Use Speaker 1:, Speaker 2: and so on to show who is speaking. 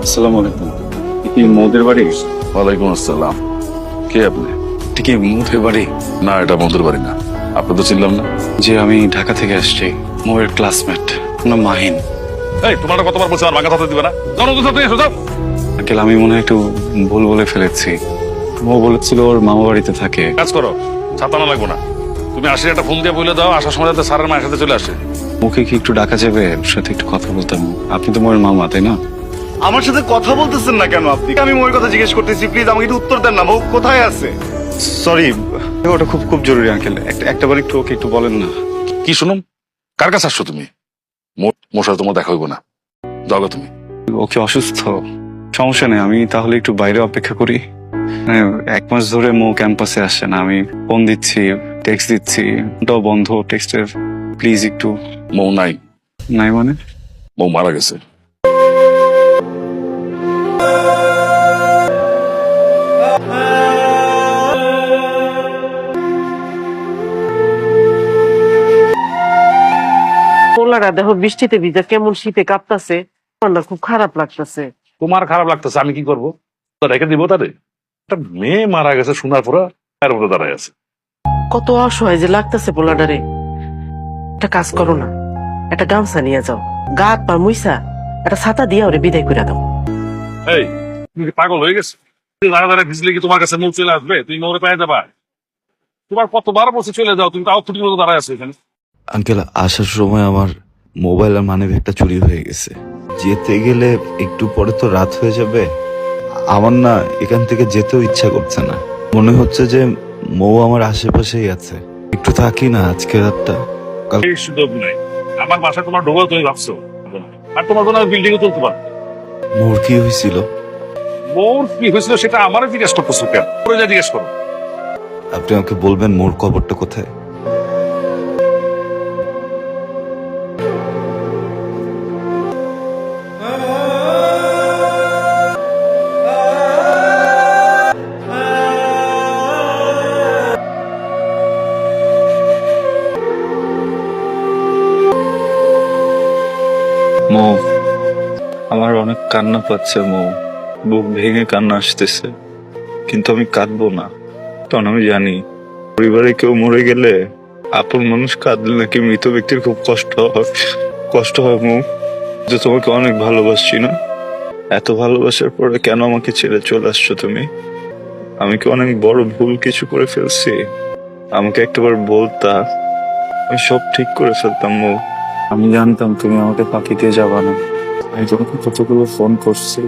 Speaker 1: আসসালামু আলাইকুম। কি মৌদের বাড়ি?
Speaker 2: ওয়ালাইকুম আসসালাম। কে আপনি?
Speaker 1: এটা কি মৌদের বাড়ি?
Speaker 2: না, এটা মধুর বাড়ি না। আপনি তো চিনলাম না।
Speaker 1: যে আমি ঢাকা থেকে আসছি, মৌয়ের ক্লাসমেট, না মাহিন।
Speaker 2: এই, তোমার কতবার বলছি আমার ভাঙা থাকতে দিবে না? জানো তো সাথে এসো, যাও।
Speaker 1: আঙ্কেল, আমি মনে হয় একটু ভুল বলে ফেলেছি। মৌ বলেছিল ওর মামা বাড়িতে থাকে।
Speaker 2: কাজ করো, ছাতানো লাগবো না। তুমি আসলে একটা ফোন দিয়ে বলে দাও, আসার সময় যাতে স্যারের মায়ের সাথে চলে আসে।
Speaker 1: মুখে কি একটু ডাকা যাবে? ওর সাথে একটু কথা বলতাম। আপনি তো মৌয়ের মামা, তাই না?
Speaker 3: আমার সাথে কথা বলতেছেন না কেন আপনি? আমি মৌর কথা জিজ্ঞেস করতেছি, প্লিজ আমাকে একটু উত্তর দেন না। মৌ কোথায় আছে?
Speaker 1: সরি, ওটা খুব খুব জরুরি আঙ্কেল। একটাবার একটু ওকে একটু বলেন না।
Speaker 2: কি শুনুম? কার কাছে আসছো তুমি? মোর সাথে তোমার দেখা হইব না, যাও গো তুমি।
Speaker 1: ওকে অসুস্থ। সমস্যা নেই, আমি তাহলে একটু বাইরে অপেক্ষা করি। মানে 1 মাস ধরে মৌ ক্যাম্পাসে আসছে না। আমি ফোন দিচ্ছি, টেক্সট দিচ্ছি, ওটাও বন্ধ টেক্সটের। প্লিজ একটু।
Speaker 2: মৌ নাই।
Speaker 1: নাই মানে?
Speaker 2: মৌ মারা গেছে।
Speaker 4: পোলারা দেখো বৃষ্টিতে ভিজা কেমন শীতে কাঁপতাছে, আমার না খুব খারাপ লাগতেছে।
Speaker 2: তোমার খারাপ লাগতেছে, আমি কি করবো? রেখে দিব তারে? একটা মেয়ে মারা গেছে শোনার পরে এর মধ্যে দাঁড়ায় আছে।
Speaker 4: কত অসহায় যে লাগতেছে পোলাডারে। একটা কাজ করো না, একটা গামছা নিয়ে যাও, গা হাত পা মুইসা একটা ছাতা দিয়ে ওরে বিদায় করে দাও।
Speaker 2: এই, তুমি কি পাগল হয়ে গেছে? দাঁড়া ভিজলে কি তোমার কাছে মৌ চলে আসবে? তুমি মৌরে পায়ে যাবা? তোমার কতবার বসে চলে যাও, তুমি তাও ফুটির মতো দাঁড়ায় আছো এখানে।
Speaker 5: আঙ্কেল, আসার সময় আমার মোবাইল আর মানিব্যাগটা চুরি হয়ে গেছে। যেতে গেলে একটু পরে তো রাত হয়ে যাবে। আমার না এখান থেকে যেতেও ইচ্ছা করছে না। মনে হচ্ছে যে মৌ আমার আশেপাশেই আছে। একটু থাকি না আজকে রাতটা।
Speaker 2: এই সুযোগ নাই। আমার বাসায় তোমার ঢোকা তুমি ভাবছো, আর তোমার কোনো বিল্ডিং এ তুলতে পারো।
Speaker 5: মোর কি হয়েছিল?
Speaker 2: মোর কি হয়েছিল সেটা আমারও জিজ্ঞেস করতেছো কেন? পরে যা জিজ্ঞেস করো।
Speaker 5: আপনি আমাকে বলবেন মোর কবরটা কোথায়?
Speaker 1: মৌ, আমার অনেক কান্না পাচ্ছে মৌ। বুক ভেঙে কান্না আসতেছে, কিন্তু আমি কাঁদবো না। কারণ আমি জানি পরিবারে কেউ মরে গেলে আপন মানুষ কাঁদলে নাকি মৃত ব্যক্তির খুব কষ্ট হয় মৌ। যে তোমাকে অনেক ভালোবাসছি না? এত ভালোবাসার পরে কেন আমাকে ছেড়ে চলে আসছো তুমি? আমি কি অনেক বড় ভুল কিছু করে ফেলছি? আমাকে একটাবার বলতা, আমি সব ঠিক করে ফেলতাম মৌ। আমি জানতাম তুমি আমাকে ফাঁকি দিয়ে যাবা না। আমি তোমাকে কতগুলো ফোন করছি,